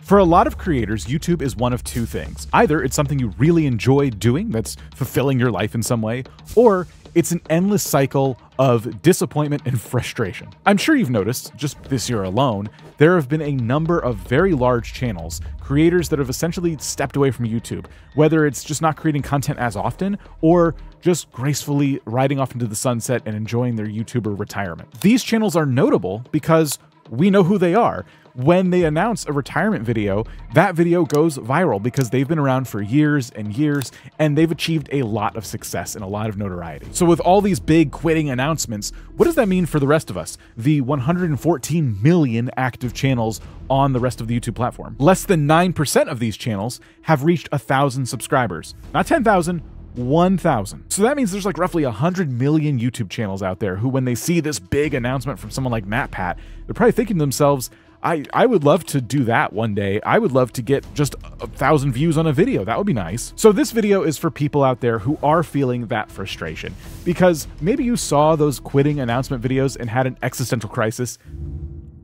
For a lot of creators, YouTube is one of two things. Either it's something you really enjoy doing that's fulfilling your life in some way, or it's an endless cycle of disappointment and frustration. I'm sure you've noticed, just this year alone, there have been a number of very large channels, creators that have essentially stepped away from YouTube, whether it's just not creating content as often or just gracefully riding off into the sunset and enjoying their YouTuber retirement. These channels are notable because we know who they are. When they announce a retirement video, that video goes viral because they've been around for years and years, and they've achieved a lot of success and a lot of notoriety. So with all these big quitting announcements, what does that mean for the rest of us? The 114 million active channels on the rest of the YouTube platform. Less than 9% of these channels have reached 1,000 subscribers. Not 10,000, 1,000. So that means there's like roughly 100 million YouTube channels out there who, when they see this big announcement from someone like MatPat, they're probably thinking to themselves, I would love to do that one day. I would love to get just 1,000 views on a video. That would be nice. So this video is for people out there who are feeling that frustration, because maybe you saw those quitting announcement videos and had an existential crisis,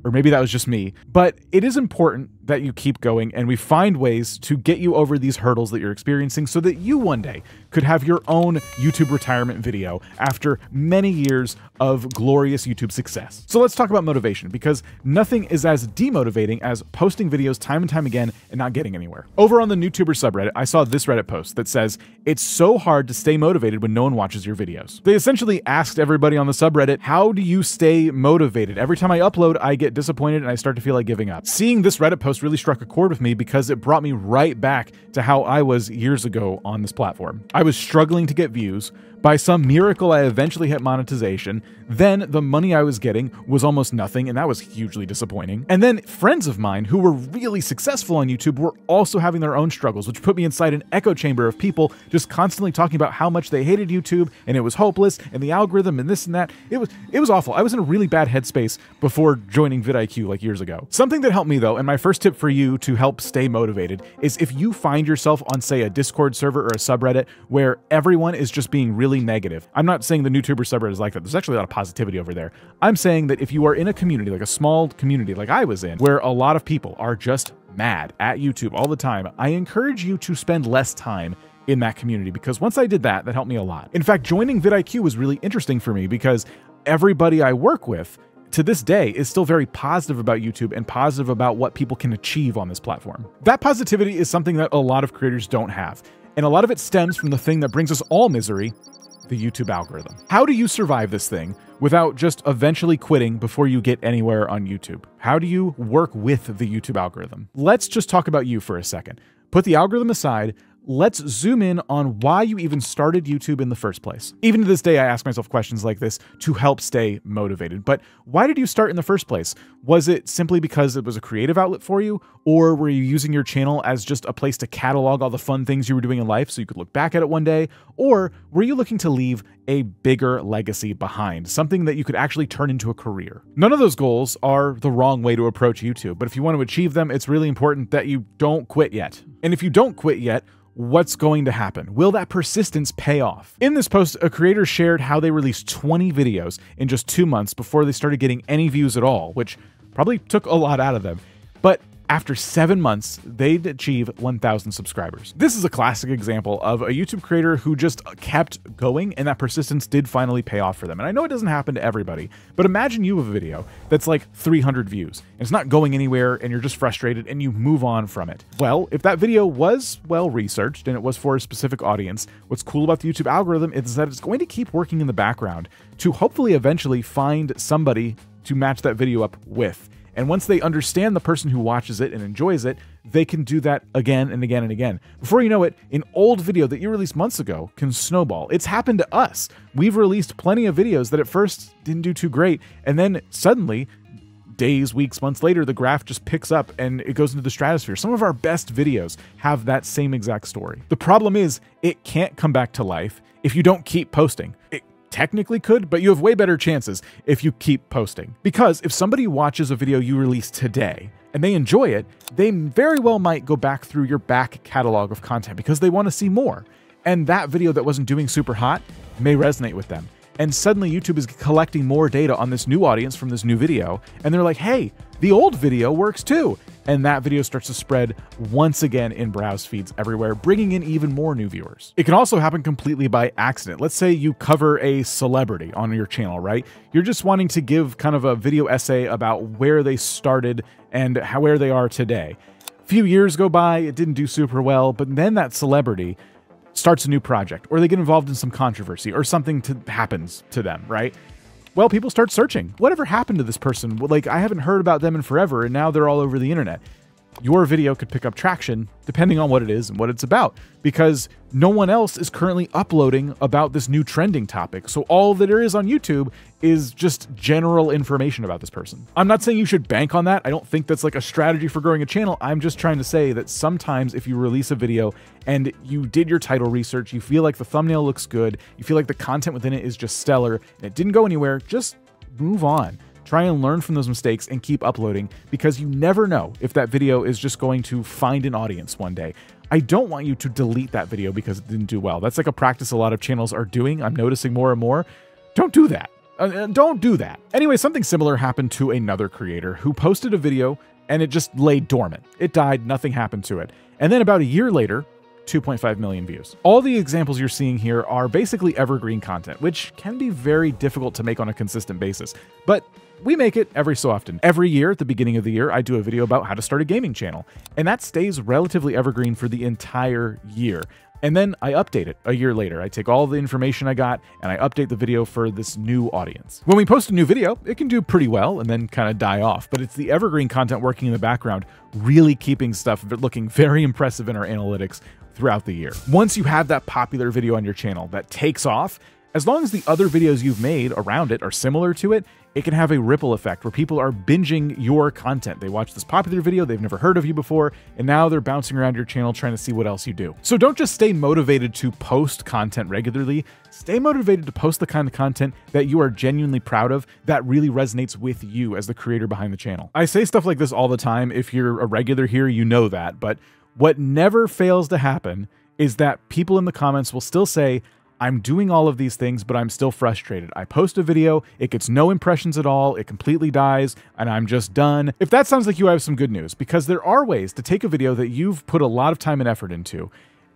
or maybe that was just me, but it is important that you keep going and we find ways to get you over these hurdles that you're experiencing so that you one day could have your own YouTube retirement video after many years of glorious YouTube success. So let's talk about motivation, because nothing is as demotivating as posting videos time and time again and not getting anywhere. Over on the YouTuber subreddit, I saw this Reddit post that says, "It's so hard to stay motivated when no one watches your videos." They essentially asked everybody on the subreddit, how do you stay motivated? Every time I upload, I get disappointed and I start to feel like giving up. Seeing this Reddit post really struck a chord with me because it brought me right back to how I was years ago on this platform. I was struggling to get views. By some miracle, I eventually hit monetization. Then the money I was getting was almost nothing, and that was hugely disappointing. And then friends of mine who were really successful on YouTube were also having their own struggles, which put me inside an echo chamber of people just constantly talking about how much they hated YouTube and it was hopeless and the algorithm and this and that. It was awful. I was in a really bad headspace before joining vidIQ like years ago. Something that helped me though, and my first tip for you to help stay motivated, is if you find yourself on, say, a Discord server or a subreddit where everyone is just being really negative. I'm not saying the YouTuber subreddit is like that. There's actually a lot of positivity over there. I'm saying that if you are in a community, like a small community like I was in, where a lot of people are just mad at YouTube all the time, I encourage you to spend less time in that community, because once I did that, that helped me a lot. In fact, joining vidIQ was really interesting for me because everybody I work with to this day is still very positive about YouTube and positive about what people can achieve on this platform. That positivity is something that a lot of creators don't have. And a lot of it stems from the thing that brings us all misery, the YouTube algorithm. How do you survive this thing without just eventually quitting before you get anywhere on YouTube? How do you work with the YouTube algorithm? Let's just talk about you for a second. Put the algorithm aside. Let's zoom in on why you even started YouTube in the first place. Even to this day, I ask myself questions like this to help stay motivated. But why did you start in the first place? Was it simply because it was a creative outlet for you? Or were you using your channel as just a place to catalog all the fun things you were doing in life so you could look back at it one day? Or were you looking to leave a bigger legacy behind, something that you could actually turn into a career? None of those goals are the wrong way to approach YouTube, but if you want to achieve them, it's really important that you don't quit yet. And if you don't quit yet, what's going to happen? Will that persistence pay off? In this post, a creator shared how they released 20 videos in just 2 months before they started getting any views at all, which probably took a lot out of them. But after 7 months, they'd achieve 1,000 subscribers. This is a classic example of a YouTube creator who just kept going, and that persistence did finally pay off for them. And I know it doesn't happen to everybody, but imagine you have a video that's like 300 views, and it's not going anywhere, and you're just frustrated, and you move on from it. Well, if that video was well researched, and it was for a specific audience, what's cool about the YouTube algorithm is that it's going to keep working in the background to hopefully eventually find somebody to match that video up with. And once they understand the person who watches it and enjoys it, they can do that again and again and again. Before you know it, an old video that you released months ago can snowball. It's happened to us. We've released plenty of videos that at first didn't do too great, and then suddenly, days, weeks, months later, the graph just picks up and it goes into the stratosphere. Some of our best videos have that same exact story. The problem is, it can't come back to life if you don't keep posting. It technically could, but you have way better chances if you keep posting. Because if somebody watches a video you released today and they enjoy it, they very well might go back through your back catalog of content because they want to see more. And that video that wasn't doing super hot may resonate with them. and suddenly YouTube is collecting more data on this new audience from this new video, and they're like, hey, the old video works too. And that video starts to spread once again in browse feeds everywhere, bringing in even more new viewers. It can also happen completely by accident. Let's say you cover a celebrity on your channel, right? You're just wanting to give kind of a video essay about where they started and where they are today. A few years go by, it didn't do super well, but then that celebrity starts a new project, or they get involved in some controversy, or something happens to them, right? Well, people start searching. Whatever happened to this person? Like, I haven't heard about them in forever, and now they're all over the internet. Your video could pick up traction depending on what it is and what it's about, because no one else is currently uploading about this new trending topic. So all that there is on YouTube is just general information about this person. I'm not saying you should bank on that. I don't think that's like a strategy for growing a channel. I'm just trying to say that sometimes if you release a video and you did your title research, you feel like the thumbnail looks good, you feel like the content within it is just stellar, and it didn't go anywhere, just move on. Try and learn from those mistakes and keep uploading, because you never know if that video is just going to find an audience one day. I don't want you to delete that video because it didn't do well. That's like a practice a lot of channels are doing. I'm noticing more and more. Don't do that. Don't do that. Anyway, something similar happened to another creator who posted a video and it just lay dormant. It died, nothing happened to it. And then about a year later, 2.5 million views. All the examples you're seeing here are basically evergreen content, which can be very difficult to make on a consistent basis. But we make it every so often. Every year at the beginning of the year, I do a video about how to start a gaming channel, and that stays relatively evergreen for the entire year. And then I update it a year later. I take all the information I got and I update the video for this new audience. When we post a new video, it can do pretty well and then kind of die off, but it's the evergreen content working in the background, really keeping stuff looking very impressive in our analytics throughout the year. Once you have that popular video on your channel that takes off, as long as the other videos you've made around it are similar to it, it can have a ripple effect where people are binging your content. They watch this popular video, they've never heard of you before, and now they're bouncing around your channel trying to see what else you do. So don't just stay motivated to post content regularly, stay motivated to post the kind of content that you are genuinely proud of, that really resonates with you as the creator behind the channel. I say stuff like this all the time. If you're a regular here, you know that, but what never fails to happen is that people in the comments will still say, I'm doing all of these things, but I'm still frustrated. I post a video, it gets no impressions at all, it completely dies, and I'm just done. If that sounds like you, have some good news, because there are ways to take a video that you've put a lot of time and effort into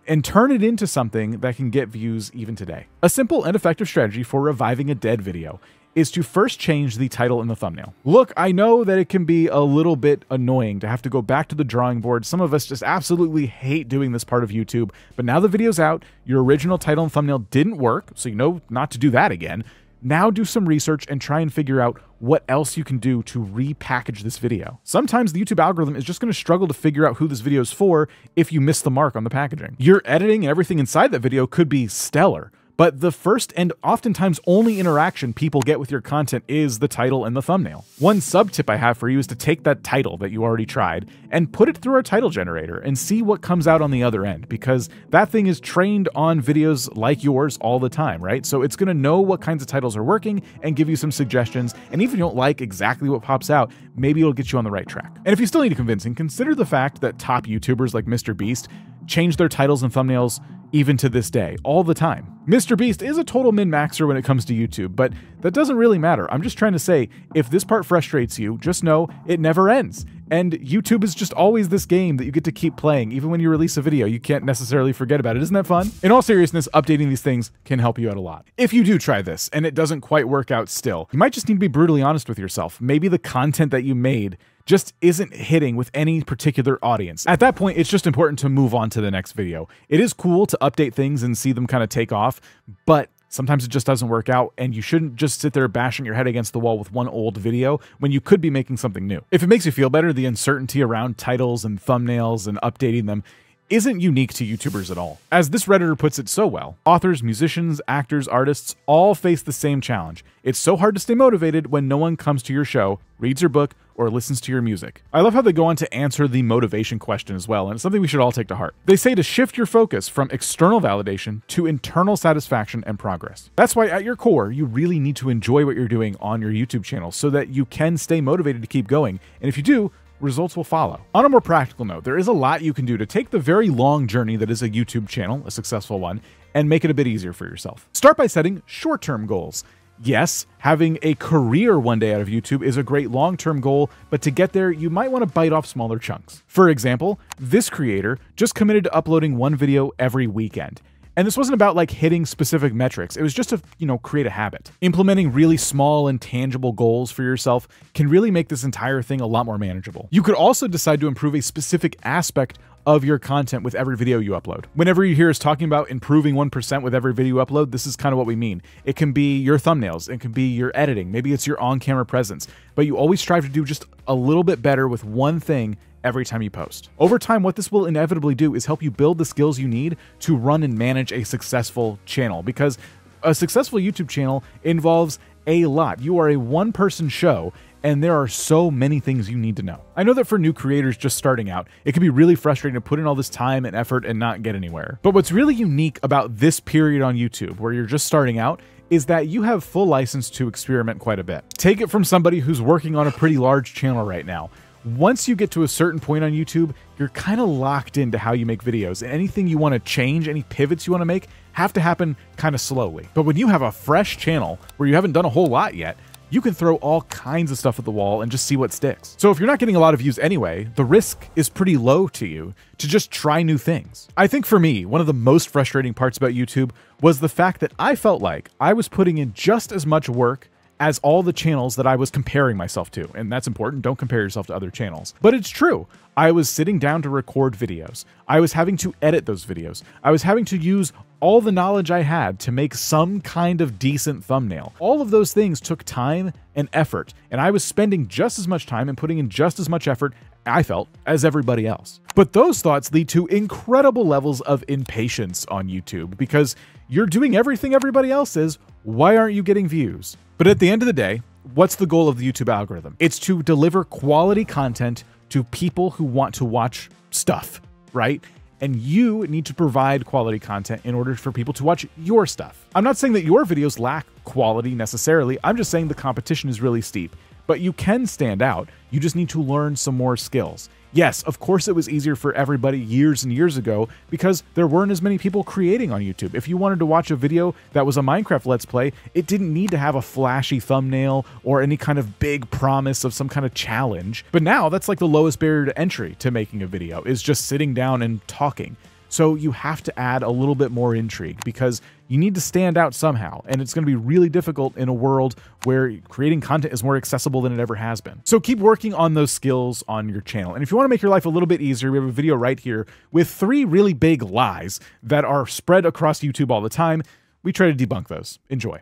and turn it into something that can get views even today. A simple and effective strategy for reviving a dead video is to first change the title and the thumbnail. Look, I know that it can be a little bit annoying to have to go back to the drawing board. Some of us just absolutely hate doing this part of YouTube, but now the video's out, your original title and thumbnail didn't work, so you know not to do that again. Now do some research and try and figure out what else you can do to repackage this video. Sometimes the YouTube algorithm is just going to struggle to figure out who this video is for if you miss the mark on the packaging. Your editing and everything inside that video could be stellar, but the first and oftentimes only interaction people get with your content is the title and the thumbnail. One sub tip I have for you is to take that title that you already tried and put it through our title generator and see what comes out on the other end, because that thing is trained on videos like yours all the time, right? So it's gonna know what kinds of titles are working and give you some suggestions. And even if you don't like exactly what pops out, maybe it'll get you on the right track. And if you still need convincing, consider the fact that top YouTubers like MrBeast change their titles and thumbnails even to this day, all the time. MrBeast is a total min-maxer when it comes to YouTube, but that doesn't really matter. I'm just trying to say, if this part frustrates you, just know it never ends. And YouTube is just always this game that you get to keep playing. Even when you release a video, you can't necessarily forget about it. Isn't that fun? In all seriousness, updating these things can help you out a lot. If you do try this and it doesn't quite work out still, you might just need to be brutally honest with yourself. Maybe the content that you made just isn't hitting with any particular audience. At that point, it's just important to move on to the next video. It is cool to update things and see them kind of take off, but sometimes it just doesn't work out, and you shouldn't just sit there bashing your head against the wall with one old video when you could be making something new. If it makes you feel better, the uncertainty around titles and thumbnails and updating them isn't unique to YouTubers at all. As this Redditor puts it so well, authors, musicians, actors, artists all face the same challenge. It's so hard to stay motivated when no one comes to your show, reads your book, or listens to your music. I love how they go on to answer the motivation question as well, and it's something we should all take to heart. They say to shift your focus from external validation to internal satisfaction and progress. That's why at your core, you really need to enjoy what you're doing on your YouTube channel so that you can stay motivated to keep going. And if you do, results will follow. On a more practical note, there is a lot you can do to take the very long journey that is a YouTube channel, a successful one, and make it a bit easier for yourself. Start by setting short-term goals. Yes, having a career one day out of YouTube is a great long-term goal, but to get there, you might want to bite off smaller chunks. For example, this creator just committed to uploading one video every weekend. And this wasn't about like hitting specific metrics. It was just to, create a habit. Implementing really small and tangible goals for yourself can really make this entire thing a lot more manageable. You could also decide to improve a specific aspect of your content with every video you upload. Whenever you hear us talking about improving 1% with every video you upload, this is kind of what we mean. It can be your thumbnails, it can be your editing, maybe it's your on-camera presence, but you always strive to do just a little bit better with one thing every time you post. Over time, what this will inevitably do is help you build the skills you need to run and manage a successful channel, because a successful YouTube channel involves a lot. You are a one-person show, and there are so many things you need to know. I know that for new creators just starting out, it can be really frustrating to put in all this time and effort and not get anywhere. But what's really unique about this period on YouTube, where you're just starting out, is that you have full license to experiment quite a bit. Take it from somebody who's working on a pretty large channel right now. Once you get to a certain point on YouTube, you're kind of locked into how you make videos, and anything you want to change, any pivots you want to make, have to happen kind of slowly. But when you have a fresh channel where you haven't done a whole lot yet, you can throw all kinds of stuff at the wall and just see what sticks. So if you're not getting a lot of views anyway, the risk is pretty low to you to just try new things. I think for me, one of the most frustrating parts about YouTube was the fact that I felt like I was putting in just as much work as all the channels that I was comparing myself to. And that's important. Don't compare yourself to other channels. But it's true. I was sitting down to record videos. I was having to edit those videos. I was having to use all the knowledge I had to make some kind of decent thumbnail. All of those things took time and effort, and I was spending just as much time and putting in just as much effort, I felt, as everybody else. But those thoughts lead to incredible levels of impatience on YouTube, because you're doing everything everybody else is. Why aren't you getting views? But at the end of the day, what's the goal of the YouTube algorithm? It's to deliver quality content to people who want to watch stuff, right? And you need to provide quality content in order for people to watch your stuff. I'm not saying that your videos lack quality necessarily. I'm just saying the competition is really steep. But you can stand out. You just need to learn some more skills. Yes, of course it was easier for everybody years and years ago because there weren't as many people creating on YouTube. If you wanted to watch a video that was a Minecraft Let's Play, it didn't need to have a flashy thumbnail or any kind of big promise of some kind of challenge. But now that's like the lowest barrier to entry to making a video, is just sitting down and talking. So you have to add a little bit more intrigue because you need to stand out somehow, and it's going to be really difficult in a world where creating content is more accessible than it ever has been. So keep working on those skills on your channel. And if you want to make your life a little bit easier, we have a video right here with 3 really big lies that are spread across YouTube all the time. We try to debunk those. Enjoy.